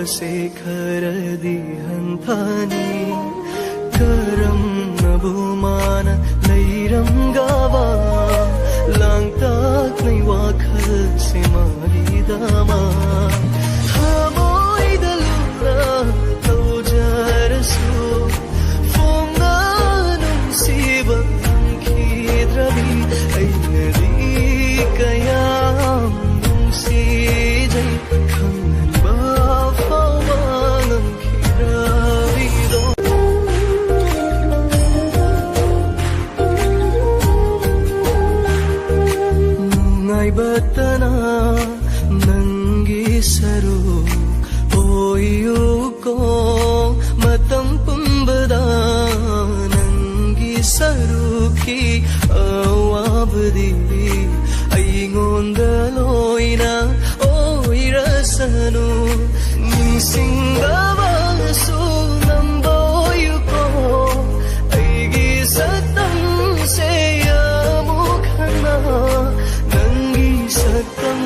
चन्द्रशेखरदी हन्थानी करम नबुमान लैरंगावा लांगताक नै वाखल सिमालिदामा हामोइदलुना तौजरसु फोंगा नुंसिबा खिद्रबी ऐनदी कयाम नुंसिजै खंगनबा फावानम खिद्रबिदो नुंगाइबतना नंगी सरू ओयुको मतम पुंबदा नंगी सरुकी अवाबदी ऐंगोंदलोइना ओइरसनु निसिंगवासु नंबोयुको ऐगी सतम से यामुखना नंगी सतम